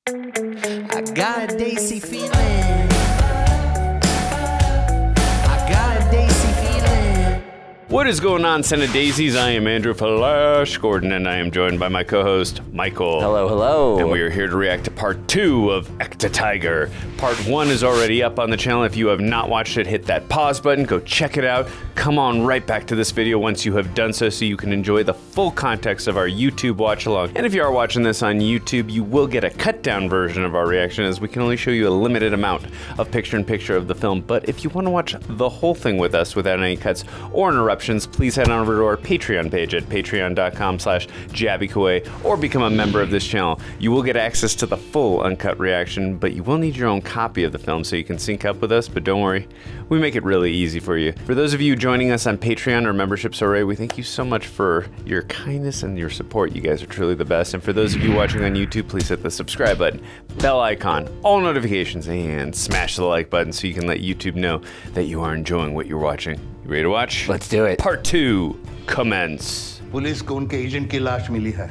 I got a Daisy feeling. I got a Daisy feeling. What is going on, CineDesies? I am Andrew Flash Gordon, and I am joined by my co-host, Michael. Hello, hello. And we are here to react to part 2 of Ekta Tiger. Part 1 is already up on the channel. If you have not watched it, hit that pause button, go check it out. Come on right back to this video once you have done so you can enjoy the full context of our YouTube watch along. And if you are watching this on YouTube, you will get a cut down version of our reaction, as we can only show you a limited amount of picture-in-picture of the film. But if you want to watch the whole thing with us without any cuts or interruptions, please head on over to our Patreon page at patreon.com/JabbyKuwait or become a member of this channel. You will get access to the full uncut reaction, but you will need your own copy of the film so you can sync up with us. But don't worry, we make it really easy for you. For those of you joining us on Patreon or memberships already, we thank you so much for your kindness and your support. You guys are truly the best. And for those of you watching on YouTube, please hit the subscribe button, bell icon, all notifications, and smash the like button so you can let YouTube know that you are enjoying what you're watching. You ready to watch? Let's do it. Part 2, commence. Police को उनके agent की लाश मिली है।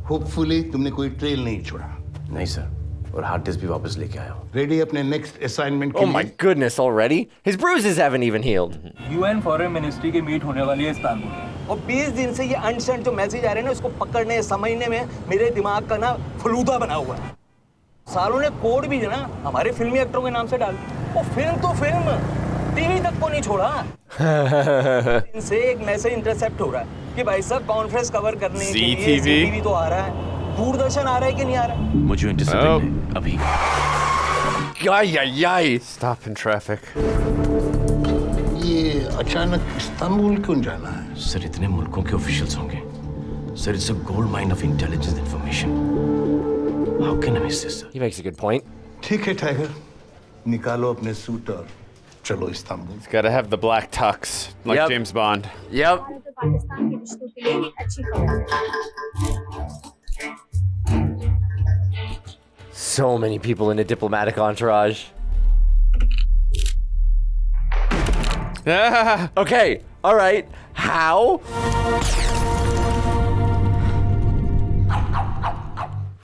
Hopefully तुमने कोई trail नहीं छोड़ा। नहीं सर, और हार्ड डिस्क भी वापस लेके आया हूँ। रेडी अपने नेक्स्ट असाइनमेंट के Oh लिए? my goodness, already? His bruises haven't even healed. UN foreign ministry की मीट होने वाली है इस्तांबुल में। और 20 दिन से ये अनसेंट जो मैसेज आ रहे हैं ना, उसको पकड़ने समझने में मेरे दिमाग का ना फलूदा बना हुआ है। सालों ने कोड भी है ना हमारे फिल्मी एक्टरों के नाम से डाल दी। वो फिल्म तो फिल्म, टीवी तक को नहीं छोड़ा। इनसे एक मैसेज इंटरसेप्ट हो रहा है कि भाई साहब कॉन्फ्रेंस कवर करने के लिए CTV तो आ रहा है, दूरदर्शन आ रहा है कि नहीं आ रहा है? मुझे इंटरसेप्ट अभी। Stop in traffic. ये अचानक इस्तांबुल क्यों जाना है? सर इतने मुल्कों के ऑफिशियल्स होंगे। Sir it's a gold mine of intelligence information. How can I miss this? He makes a good point. ठीक है टाइगर, निकालो अपने सूट और चलो Istanbul. He's got to have the black tux, like Yep. James Bond. Yep. Pakistan के रिश्तों के लिए एक अच्छी खबर है। So many people in a diplomatic entourage. Okay, all right. How?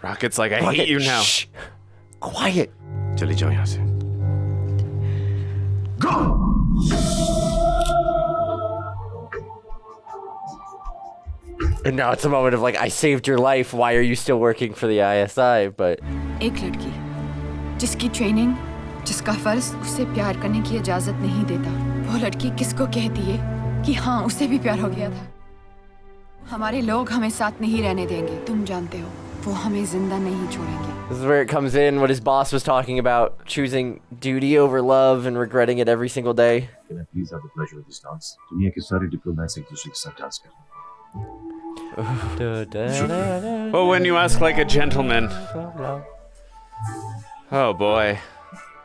Rocket's like, I hate you now. Shh. Quiet. चले जाओ यहाँ से। And now it's a moment of like, I saved your life. Why are you still working for the ISI? But एक लड़की जिसकी training, जिसका फर्ज उसे प्यार करने की इजाजत नहीं देता, वो लड़की किसको कहती है कि हाँ उसे भी प्यार हो गया था? हमारे लोग हमें साथ नहीं रहने देंगे, तुम जानते हो, वो हमें जिंदा नहीं छोड़ेंगे। this is where it comes in, what his boss was talking about, choosing duty over love and regretting it every single day. Can I please have the pleasure of this dance? दुनिया के सारे diplomats एक दूसरे के साथ dance कर रहे हैं। Well, when you ask like a gentleman. Oh boy.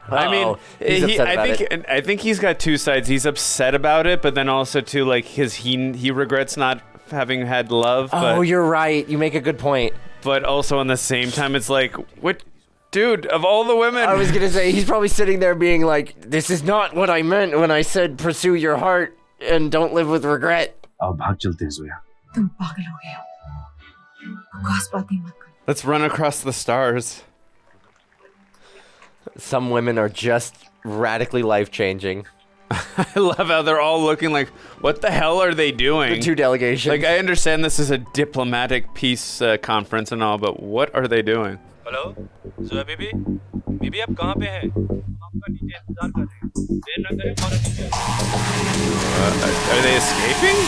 I mean, he's upset about I think he's got two sides. He's upset about it, but then also too, like he regrets not having had love. But, Oh, you're right. You make a good point. But also on the same time, it's like, what, dude? Of all the women, I was gonna say he's probably sitting there being like, "This is not what I meant when I said pursue your heart and don't live with regret." आओ भाग चलते हैं ज़ोया। तुम पागल हो गए हो, बकवास बातें मत करो। let's run across the stars. Some women are just radically life-changing. I love how they're all looking like, what the hell are they doing? The two delegations. Like, I understand this is a diplomatic peace conference and all, but what are they doing? Hello, Zoya baby, baby आप कहाँ पे हैं? हम आपका नीचे इंतजार कर रहे हैं। देर न करें, फौरन नीचे आइए। Are they escaping?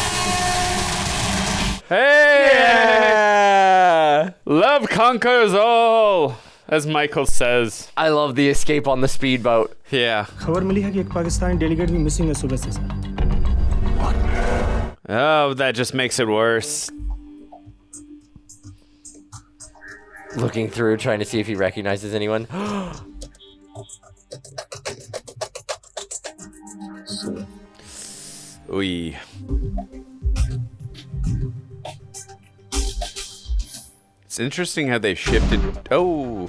Hey! Yeah! Love conquers all, as Michael says. I love the escape on the speedboat. Yeah. खबर मिली है कि एक पाकिस्तानी डेलीगेट भी मिसिंग है सुबह से sir. Oh, that just makes it worse. Looking through, trying to see if he recognizes anyone. Ui. It's interesting how they shifted. Oh.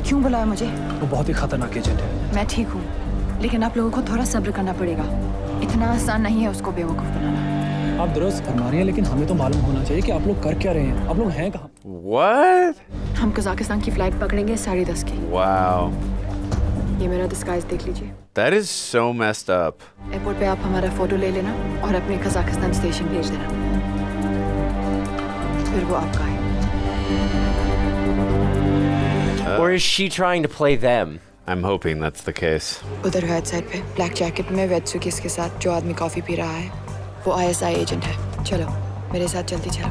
क्यों बुलाया मुझे? वो बहुत ही खतरनाक एजेंट है। मैं ठीक हूँ, लेकिन आप लोगों को थोड़ा सब्र करना पड़ेगा। इतना आसान नहीं है उसको बेवकूफ़ बनाना। आप दुरुस्त फरमा रहे हैं लेकिन हमें तो मालूम होना चाहिए कि आप लोग कर क्या रहे हैं, आप लोग हैं कहाँ? What? हम कजाकिस्तान की फ्लाइट पकड़ेंगे 10:30 की। Wow. ये मेरा डिस्गाइज देख लीजिए। That is so messed up. Airport पे आप हमारा फोटो ले लेना और अपने कजाकिस्तान स्टेशन भेज देना। फिर वो आपका है। Or is she trying to play them? I'm hoping that's the case. उधर राइट साइड पे ब्लैक जैकेट में वेट सूटकेस के साथ जो आदमी कॉफी पी रहा है वो ISI एजेंट है। चलो मेरे साथ जल्दी चलो,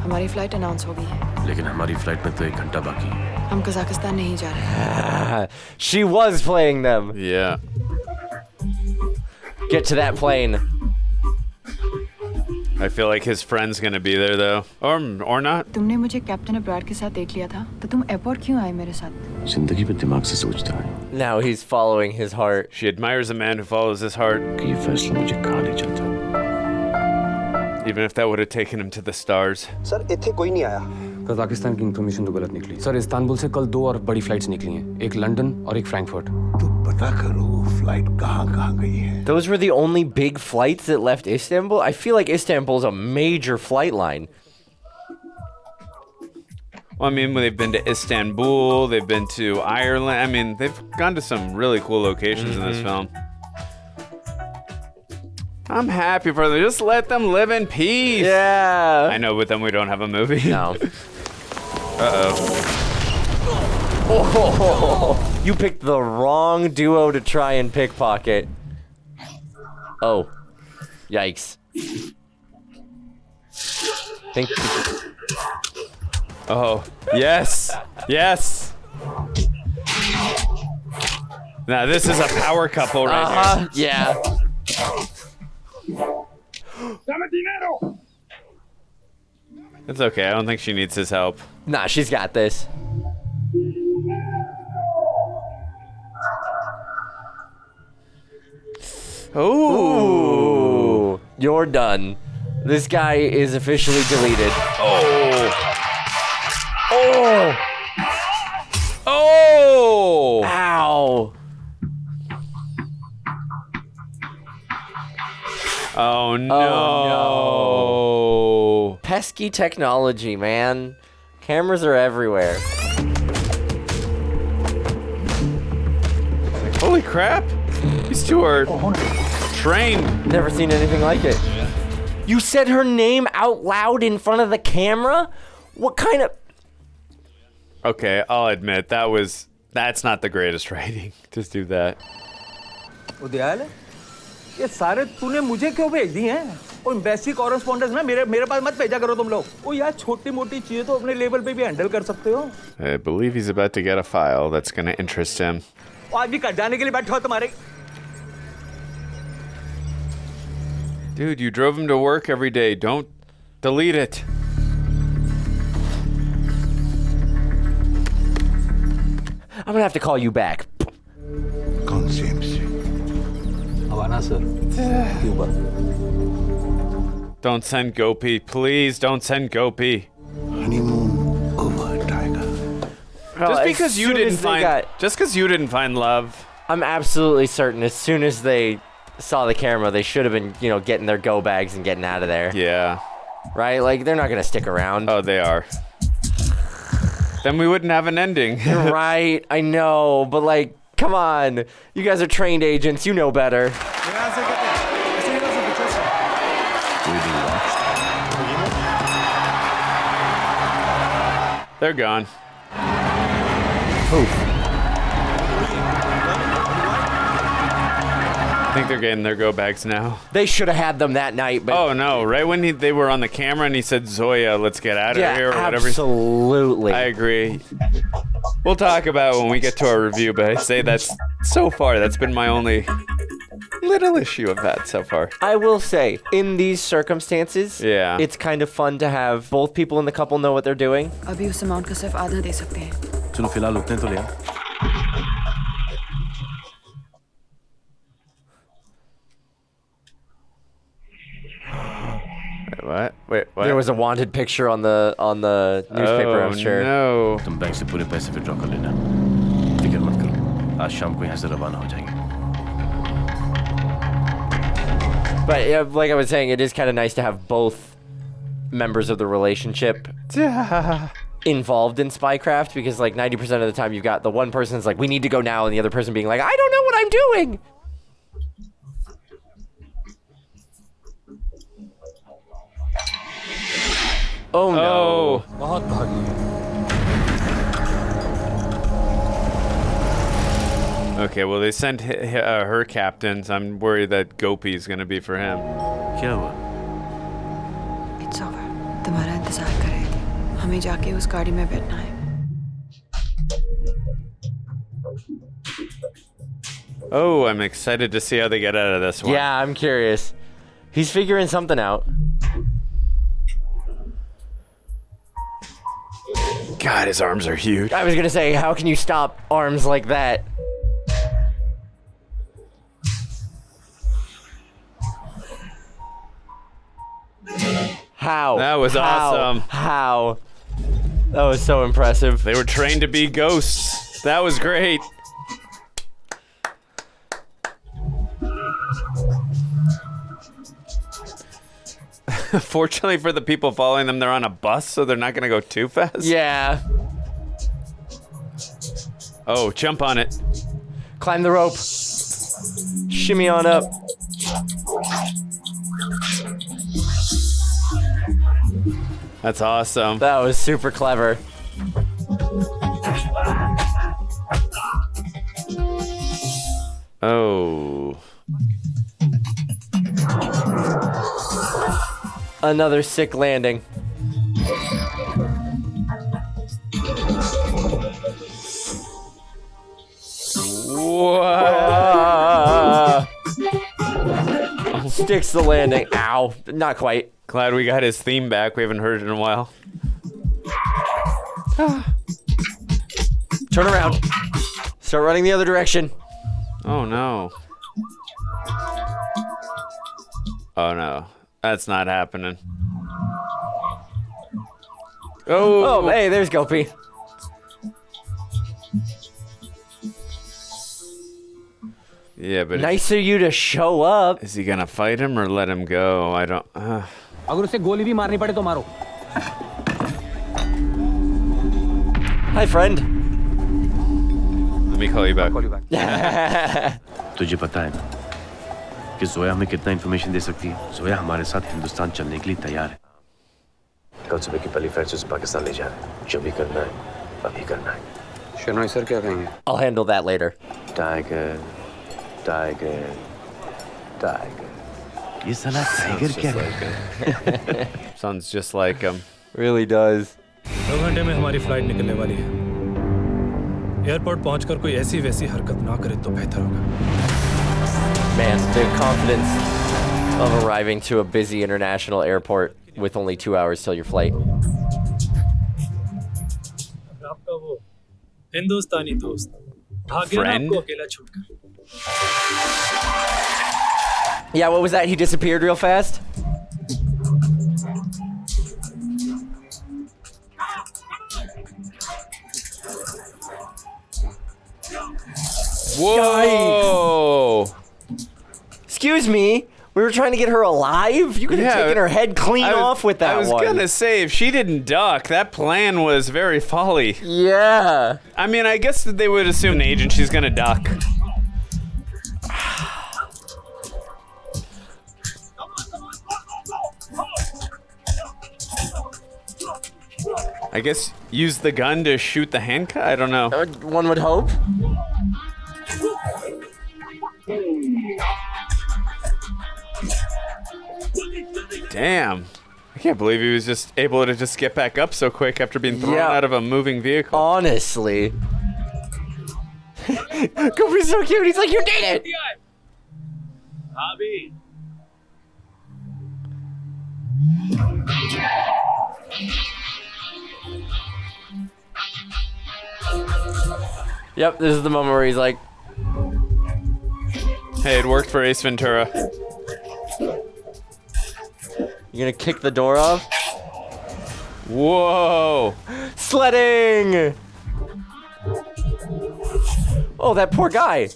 हमारी फ्लाइट अनाउंस हो गई है। लेकिन हमारी फ्लाइट में तो 1 घंटा बाकी है। हम कजाकिस्तान नहीं जा रहे। She was playing them. Yeah. Get to that plane. I feel like his friend's gonna be there though, or not. तुमने मुझे कैप्टन अब्राड के साथ देख लिया था, तो तुम एयरपोर्ट क्यों आए मेरे साथ? जिंदगी पे दिमाग से सोचता है Now he's following his heart. She admires a man who follows his heart, कि ये फैसला मुझे कहाँ ले जाता। even if that would have taken him to the stars. Sir इत्थे कोई नहीं आया। कजाकिस्तान की इंफॉर्मेशन तो गलत निकली। सर इस्तांबुल से कल 2 और बड़ी फ्लाइट्स निकली हैं, एक लंदन और एक फ्रैंकफर्ट। तो पता करो फ्लाइट कहाँ गई है। Those were the only big flights that left Istanbul? I feel like Istanbul's a major flight line. Well, I mean, they've been to Istanbul, they've been to Ireland. I mean, they've gone to some really cool locations in this film. I'm happy for them. Just let them live in peace. Yeah. I know, with them we don't have a movie. No. Uh-oh. Oh, you picked the wrong duo to try and pickpocket. Oh. Yikes. Think. Oh, yes. Yes. Now, this is a power couple right here. Yeah. It's okay. I don't think she needs his help. Nah, she's got this. Ooh. You're done. This guy is officially deleted. Oh. Oh. Oh. Ow. Oh no. Oh, no. Pesky technology, man. Cameras are everywhere. Holy crap. These two are trained. Never seen anything like it. You said her name out loud in front of the camera? What kind of... Okay, I'll admit, that's not the greatest writing. Just do that. उदयाल ये सारे तूने मुझे क्यों भेज दिए हैं? और basic correspondence ना मेरे पास मत भेजा करो तुम लोग। ओ यार छोटी-मोटी चीजें तो अपने लेवल पे भी हैंडल कर सकते हो। I believe he's about to get a file that's going to interest him. आज भी कट जाने के लिए बैठे हो तुम्हारे। Dude, you drove him to work every day. Don't delete it. I'm gonna have to call you back. Don't send Gopi. Please don't send Gopi. Honeymoon over, Tiger. Just because you didn't find love. I'm absolutely certain as soon as they saw the camera, they should have been, getting their go bags and getting out of there. Yeah. Right? Like, they're not gonna stick around. Oh, they are. Then we wouldn't have an ending. Right, I know, but like, come on. You guys are trained agents, you know better. They're gone. Poof. I think they're getting their go bags now. They should have had them that night, but... Oh, no. Right when they were on the camera and he said, Zoya, let's get out of here or whatever. Absolutely. I agree. We'll talk about it when we get to our review, but I'd say that's been my only little issue of that so far. I will say, in these circumstances, yeah, it's kind of fun to have both people in the couple know what they're doing. अभी उस amount का सिर्फ आधा दे सकते हैं। चलो फिलहाल उतने तो ले। What? Wait, what? There was a wanted picture on the newspaper, I'm sure. No. तुम बैंक से पूरे पैसे विड्रॉ कर लेना। फिक्र मत करो। आज शाम को यहाँ से रवाना हो जाएंगे। But like I was saying, it is kind of nice to have both members of the relationship involved in Spycraft, because like 90% of the time you've got the one person that's like, we need to go now, and the other person being like, I don't know what I'm doing. Oh no. बहुत भागी है. Okay, well they sent her captains. I'm worried that Gopi is gonna be for him. क्या हुआ? It's over. तुम्हारा इंतजार कर रहे थे. हमें जाके उस गाड़ी में बैठना है. Oh, I'm excited to see how they get out of this one. Yeah, I'm curious. He's figuring something out. God, his arms are huge. I was gonna say, how can you stop arms like that? How? That was awesome. How? That was so impressive. They were trained to be ghosts. That was great. Fortunately for the people following them, they're on a bus, so they're not gonna go too fast. Yeah. Oh, jump on it. Climb the rope. Shimmy on up. That's awesome. That was super clever. Oh. Another sick landing. What? Sticks the landing. Ow. Not quite. Glad we got his theme back. We haven't heard it in a while. Turn around. Start running the other direction. Oh no. Oh no. That's not happening. Oh, hey, there's Gopi. Yeah, but nice of you to show up. Is he gonna fight him or let him go? I don't. अगर उसे गोली भी मारनी पड़े तो मारो. Hi, friend. Let me call you back. तुझे पता है ना कि जोया हमें कितना इन्फॉर्मेशन दे सकती है? जोया हमारे साथ हिंदुस्तान चलने के लिए तैयार है. कल सुबह की पहली फ्लाइट से पाकिस्तान ले जा रहे हैं. जो भी करना है, अभी करना है. शर्नोई सर क्या कहेंगे? I'll handle that later. Tiger, tiger, tiger. ये साला टाइगर क्या है? Sounds just like him. Really does. 2 घंटे में हमारी फ्लाइट निकलने वाली है. एयरपोर्ट पहुंचकर कोई ऐसी वैसी हरकत ना करे तो बेहतर होगा. Man, the confidence of arriving to a busy international airport with only 2 hours till your flight. आपका वो हिंदुस्तानी दोस्त भाग गया ना आपको अकेला छोड़कर. Yeah, what was that? He disappeared real fast? Whoa! Excuse me? We were trying to get her alive? You could have taken her head clean off with that one. I was gonna say, if she didn't duck, that plan was very folly. Yeah. I mean, I guess that they would assume an agent, she's gonna duck. I guess use the gun to shoot the handcuff? I don't know. One would hope. Damn. I can't believe he was just able to just get back up so quick after being thrown out of a moving vehicle. Honestly. Goofy's so cute. He's like, you did it! Yep, this is the moment where he's like, hey, it worked for Ace Ventura. You gonna kick the door off? Whoa! Sledding! Oh, that poor guy.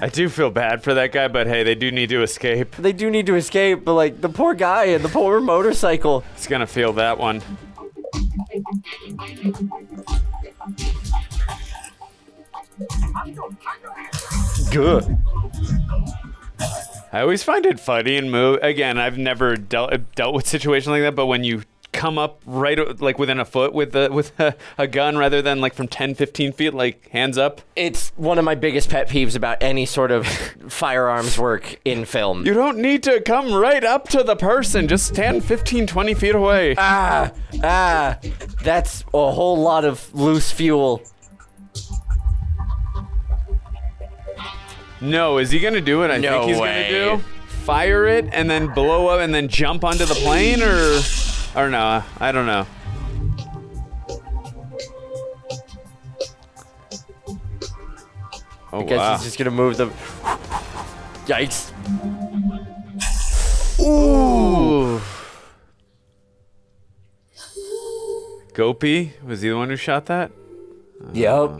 I do feel bad for that guy, but hey, they do need to escape. They do need to escape, but like the poor guy and the poor motorcycle. He's gonna feel that one. Good. I always find it funny and again, I've never dealt with a situation like that, but when you come up right like within a foot with a gun rather than like from 10-15 feet, like hands up. It's one of my biggest pet peeves about any sort of firearms work in film. You don't need to come right up to the person, just stand 15-20 feet away. That's a whole lot of loose fuel. No, is he gonna do it? I think he's gonna do fire it and then blow up and then jump onto the plane, or no, I don't know. Oh, I guess he's just gonna move the. Yikes! Ooh. Gopi, was he the one who shot that? Yep.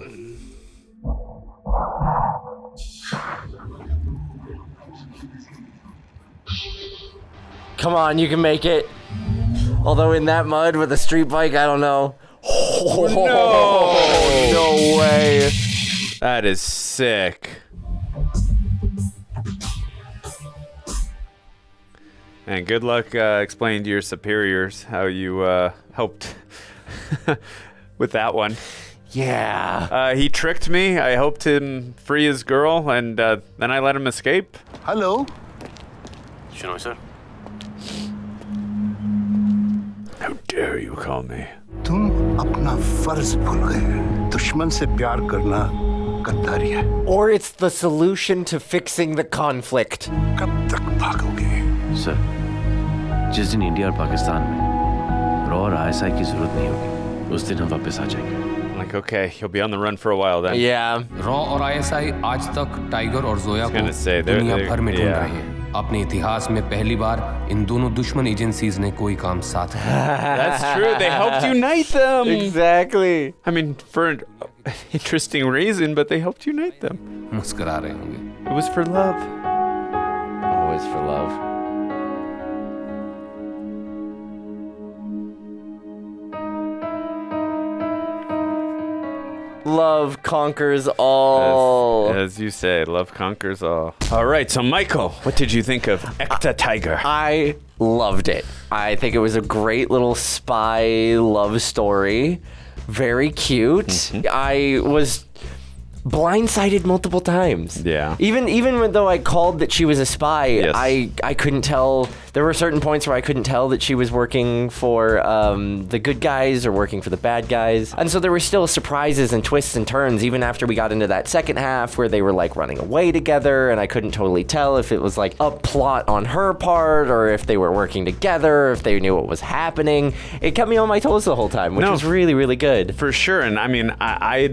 Come on, you can make it. Although in that mud with a street bike, I don't know. Oh, No way. that is sick. And good luck explaining to your superiors how you helped with that one. Yeah. He tricked me. I hoped him free his girl, and then I let him escape. Hello. सुनो sir How dare you call me? तुम अपना फर्ज भूल गए दुश्मन से प्यार करना गद्दारी है Or it's the solution to fixing the conflict. कब तक भागोगे सर जिस दिन इंडिया और पाकिस्तान में रॉ और आईएसआई की जरूरत नहीं होगी उस दिन हम वापस आ जाएंगे Like, okay, he'll be on the run for a while then. Yeah. Raw और आईएसआई आज तक टाइगर और जोया को gonna say, they're- दुनिया भर में ढूंढ yeah. रहे हैं अपने इतिहास में पहली बार इन दोनों दुश्मन एजेंसीज ने कोई काम साथ किया That's true. They helped unite them. Exactly. I mean, for an interesting reason, but they helped unite them. मुस्कुरा रहे होंगे It was for love. Always for love. Love conquers all. As you say, love conquers all. All right, so Michael, what did you think of Ekta Tiger? I loved it. I think it was a great little spy love story. Very cute. I was blindsided multiple times. Yeah. Even though I called that she was a spy, Yes. I couldn't tell. There were certain points where I couldn't tell that she was working for the good guys or working for the bad guys. And so there were still surprises and twists and turns even after we got into that second half where they were like running away together and I couldn't totally tell if it was like a plot on her part or if they were working together, if they knew what was happening. It kept me on my toes the whole time, which was really, really good. For sure. And I mean, I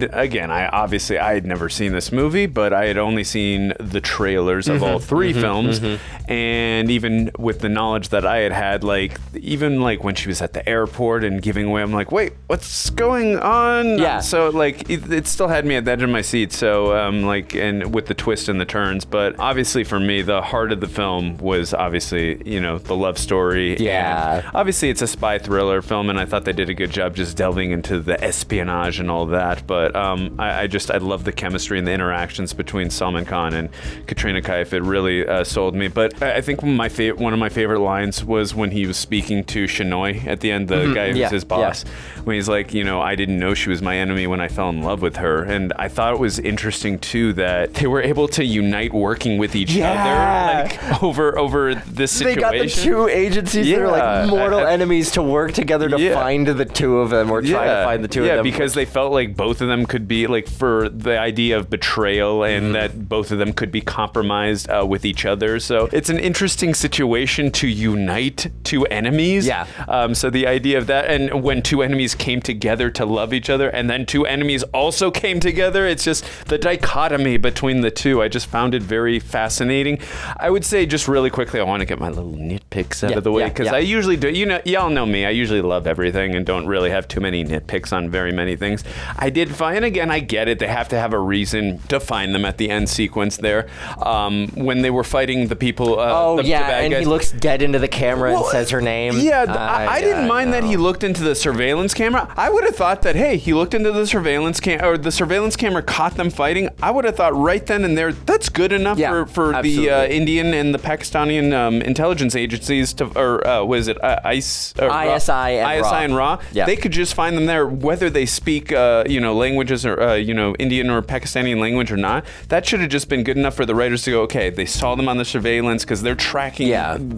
had never seen this movie, but I had only seen the trailers of all three films. And even with the knowledge that I had, like, even like when she was at the airport and giving away, I'm like, wait, what's going on? Yeah. So like, it still had me at the edge of my seat. So like, and with the twist and the turns, but obviously for me, the heart of the film was obviously, you know, the love story. Yeah. And obviously it's a spy thriller film, and I thought they did a good job just delving into the espionage and all that. But I love the chemistry and the interactions between Salman Khan and Katrina Kaif. It really sold me. But I think one of my favorite lines was when he was speaking to Shinoy at the end, the guy who's his boss, when he's like, you know, I didn't know she was my enemy when I fell in love with her. And I thought it was interesting too that they were able to unite working with each other, like over this situation. They got the two agencies that are like mortal enemies to work together to find the two of them or try to find the two of them. Yeah, because they felt like both of them could be like, for the idea of betrayal and that both of them could be compromised with each other. So it's an interesting situation to unite two enemies. Yeah. So the idea of that, and when two enemies came together to love each other, and then two enemies also came together, it's just the dichotomy between the two. I just found it very fascinating. I would say just really quickly, I want to get my little nitpicks out of the way, because I usually do, you know, y'all know me, I usually love everything and don't really have too many nitpicks on very many things. I did find, again, I get it, they have to have have a reason to find them at the end sequence there. When they were fighting the people. Oh, the bad and guys. he looks dead into the camera and says her name. Yeah, I didn't mind that he looked into the surveillance camera. I would have thought that, hey, he looked into the surveillance camera, or the surveillance camera caught them fighting. I would have thought right then and there, that's good enough for the Indian and the Pakistani intelligence agencies to, or was it ISI and RAW? Yeah. They could just find them there, whether they speak, languages or, Indian or Pakistani language or not. That should have just been good enough for the writers to go, okay, they saw them on the surveillance because they're tracking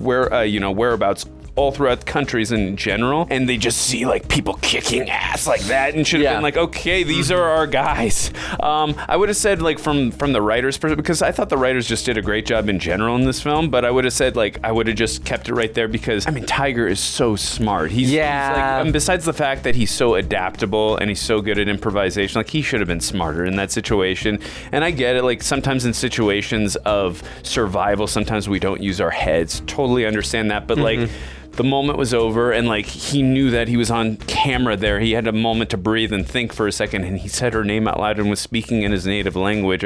whereabouts all throughout countries in general, and they just see like people kicking ass like that, and should have been like, okay, these are our guys. I would have said like from the writers' perspective, because I thought the writers just did a great job in general in this film, but I would have said like I would have just kept it right there because I mean Tiger is so smart. He's like, and besides the fact that he's so adaptable and he's so good at improvisation, like he should have been smarter in that situation. And I get it, like sometimes in situations of survival, sometimes we don't use our heads. Totally understand that, but like. The moment was over, and like he knew that he was on camera there. He had a moment to breathe and think for a second, and he said her name out loud and was speaking in his native language.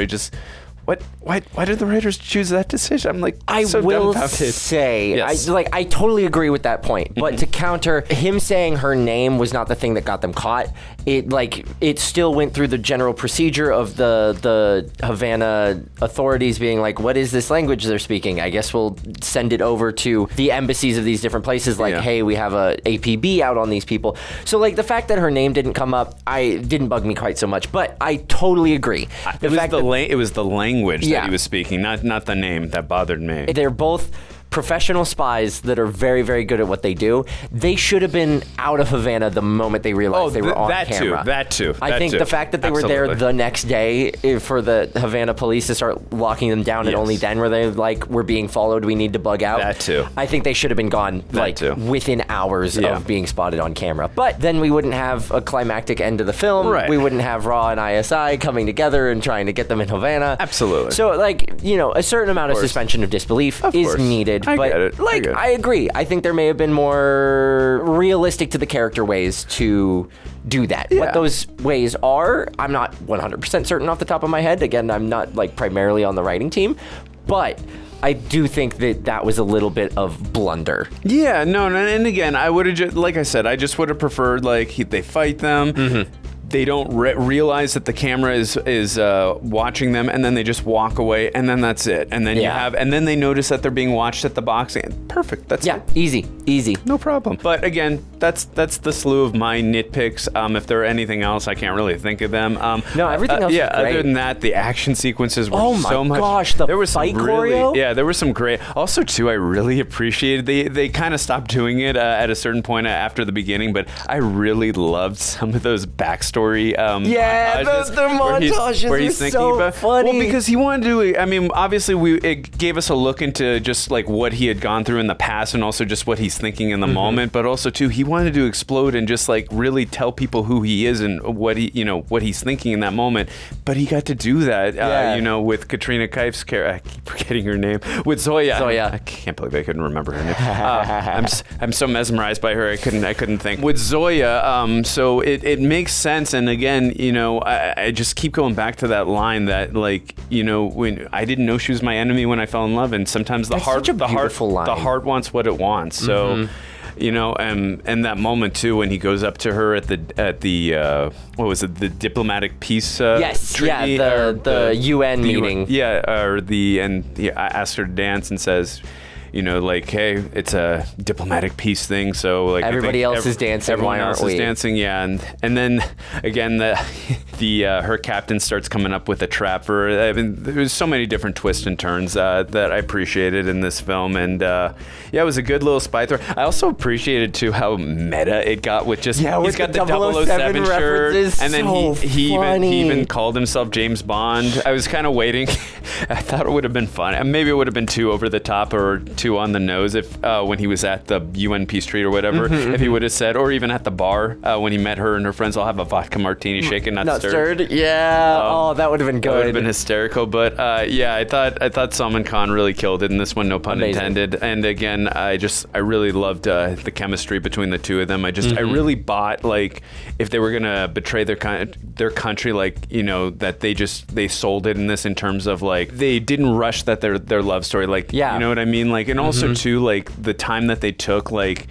Why did the writers choose that decision? I'm like, I will say, I totally agree with that point. But to counter, him saying her name was not the thing that got them caught. It still went through the general procedure of the Havana authorities being like, what is this language they're speaking? I guess we'll send it over to the embassies of these different places. Like, hey, we have a APB out on these people. So like the fact that her name didn't come up, didn't bug me quite so much. But I totally agree. It was the language that he was speaking, not the name that bothered me. They're both professional spies that are very, very good at what they do. They should have been out of Havana the moment they realized they were on camera. That too. I think the fact that they were there the next day for the Havana police to start locking them down, and only then were they like, we're being followed, we need to bug out. That too. I think they should have been gone within hours of being spotted on camera. But then we wouldn't have a climactic end to the film. Right. We wouldn't have RAW and ISI coming together and trying to get them in Havana. Absolutely. So a certain amount of suspension of disbelief is needed. I get it. I agree. I think there may have been more realistic to the character ways to do that. Yeah. What those ways are, I'm not 100% certain off the top of my head. Again, I'm not like primarily on the writing team, but I do think that was a little bit of blunder. Yeah, no, and again, I would have just, like I said, I just would have preferred like they fight them. They don't realize that the camera is watching them, and then they just walk away, and then that's it. And then and then they notice that they're being watched at the boxing. Perfect. That's it. Easy. No problem. But again, that's the slew of my nitpicks. If there are anything else, I can't really think of them. No, everything else. Yeah. Was great. Other than that, the action sequences were so much. Oh my gosh, there was some fight choreo. There were some great. Also, too, I really appreciated. They kind of stopped doing it at a certain point after the beginning, but I really loved some of those backstory. Montages the montages where he's thinking so about, funny. Well, because he wanted to. I mean, obviously, it gave us a look into just like what he had gone through in the past, and also just what he's thinking in the moment. But also, too, he wanted to explode and just like really tell people who he is and what he's thinking in that moment. But he got to do that, with Katrina Kaif's character. I keep forgetting her name. With Zoya. I can't believe I couldn't remember her name. I'm so mesmerized by her. I couldn't think. With Zoya, so it makes sense. And again, I just keep going back to that line that like, when I didn't know she was my enemy when I fell in love, and sometimes the heart wants what it wants. So, and that moment too when he goes up to her at the what was it, the diplomatic peace treaty, the UN meeting. I asked her to dance and says, like, hey, it's a diplomatic peace thing, so like everybody else is dancing. Everyone why else aren't we? is dancing, and then again her captain starts coming up with a trap for her. I mean, there's so many different twists and turns that I appreciated in this film, and it was a good little spy thriller. I also appreciated too how meta it got with just he's got the 007 shirt, and then he even called himself James Bond. I was kind of waiting. I thought it would have been fun. Maybe it would have been too over the top or too on the nose if when he was at the UNP Street or whatever, if he would have said, or even at the bar when he met her and her friends, I'll have a vodka martini shaken, not stirred. Yeah. That would have been good. That would have been hysterical. But yeah, I thought Salman Khan really killed it in this one, no pun intended. And again, I really loved the chemistry between the two of them. I really bought, like, if they were gonna betray their country, like, you know, that they sold it in this in terms of, like, they didn't rush that their love story, like, you know what I mean, like, and also too, like, the time that they took, like,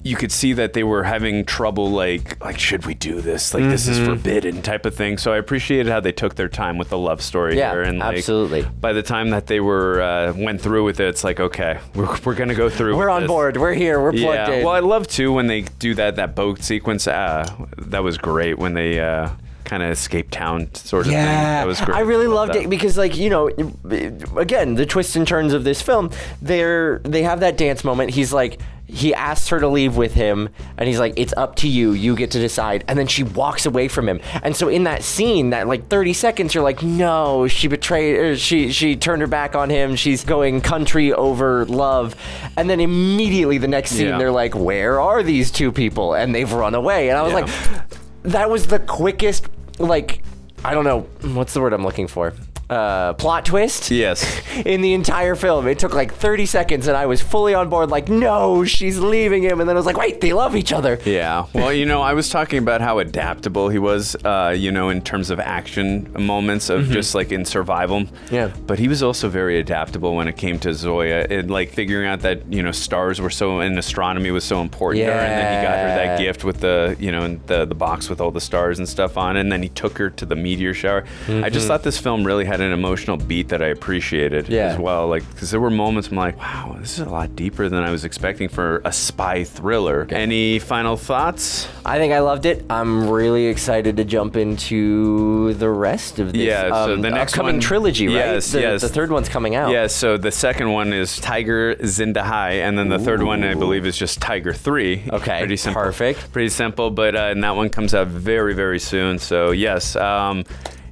you could see that they were having trouble, like should we do this? Like, this is forbidden type of thing. So I appreciated how they took their time with the love story here. And like, absolutely. By the time that they went through with it, it's like, okay, we're gonna go through. We're on board. We're here. We're plugged in. Well, I love too when they do that boat sequence. That was great when they kind of escape town sort of thing. That was great. I really loved it because, like, you know, again, the twists and turns of this film, they have that dance moment. He's like, he asks her to leave with him, and he's like, it's up to you. You get to decide. And then she walks away from him. And so in that scene, that like 30 seconds, you're like, no, she betrayed, or she turned her back on him. She's going country over love. And then immediately the next scene, they're like, where are these two people? And they've run away. And I was like, that was the quickest, like, I don't know, what's the word I'm looking for? Plot twist. Yes. In the entire film, it took like 30 seconds, and I was fully on board. Like, no, she's leaving him, and then I was like, wait, they love each other. Yeah. Well, you know, I was talking about how adaptable he was. You know, in terms of action moments of just like in survival. Yeah. But he was also very adaptable when it came to Zoya, and like figuring out that, you know, stars were so, and astronomy was so important to her, and then he got her that gift with the, you know, the box with all the stars and stuff on, and then he took her to the meteor shower. I just thought this film really had an emotional beat that I appreciated as well, like, because there were moments I'm like, wow, this is a lot deeper than I was expecting for a spy thriller. Any final thoughts? I think I loved it. I'm really excited to jump into the rest of this so the next upcoming trilogy, right? Yes, the third one's coming out. Yeah, so the second one is Tiger Zinda Hai, and then the third one, I believe, is just Tiger 3. Okay, pretty simple. Perfect. Pretty simple, but and that one comes out very, very soon. So yes,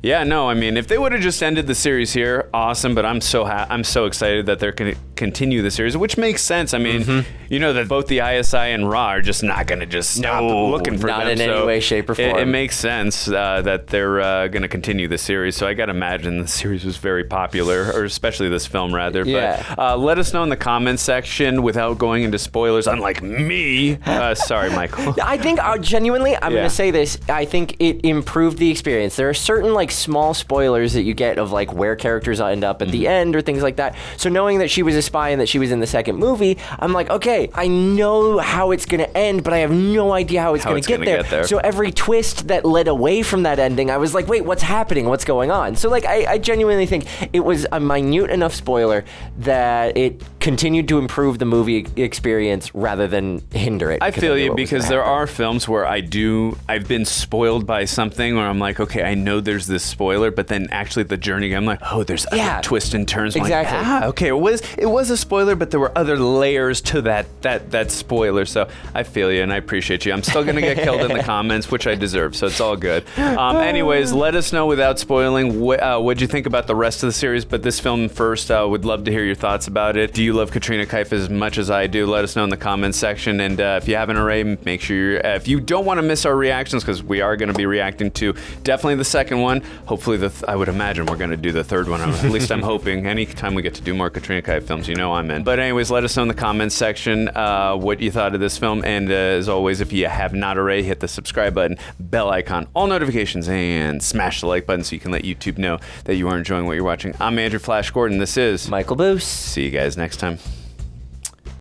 yeah, no, I mean, if they would have just ended the series here, awesome. But I'm so excited that they're going to continue the series, which makes sense. I mean, you know that both the ISI and Ra are just not going to just stop looking for them. Not in any way, shape, or form. It makes sense that they're going to continue the series. So I got to imagine the series was very popular, or especially this film, rather. Yeah. But let us know in the comments section without going into spoilers, unlike me. Sorry, Michael. I think, genuinely, I'm going to say this. I think it improved the experience. There are certain, like, small spoilers that you get of, like, where characters end up at the end or things like that. So knowing that she was a spy and that she was in the second movie, I'm like, okay, I know how it's going to end, but I have no idea how it's going to get there. So every twist that led away from that ending, I was like, wait, what's happening? What's going on? So, like, I genuinely think it was a minute enough spoiler that it continued to improve the movie experience rather than hinder it. I feel you, because there are films where I've been spoiled by something where I'm like, okay, I know there's this spoiler, but then actually the journey, I'm like, oh, there's other twists and turns. I'm exactly. like, okay, it was a spoiler, but there were other layers to that spoiler. So I feel you, and I appreciate you. I'm still gonna get killed in the comments, which I deserve, so it's all good. Anyways, let us know without spoiling what'd you think about the rest of the series, but this film first. Would love to hear your thoughts about it. Do you love Katrina Kaif as much as I do? Let us know in the comments section, and if you haven't already, make sure if you don't want to miss our reactions, because we are going to be reacting to definitely the second one. Hopefully I would imagine we're going to do the third one. At least I'm hoping. Anytime we get to do more Katrina Kaif films, you know I'm in. But anyways, let us know in the comments section what you thought of this film, and as always, if you have not already, hit the subscribe button, bell icon, all notifications, and smash the like button so you can let YouTube know that you are enjoying what you're watching. I'm Andrew Flash Gordon. This is Michael Boos. See you guys next time.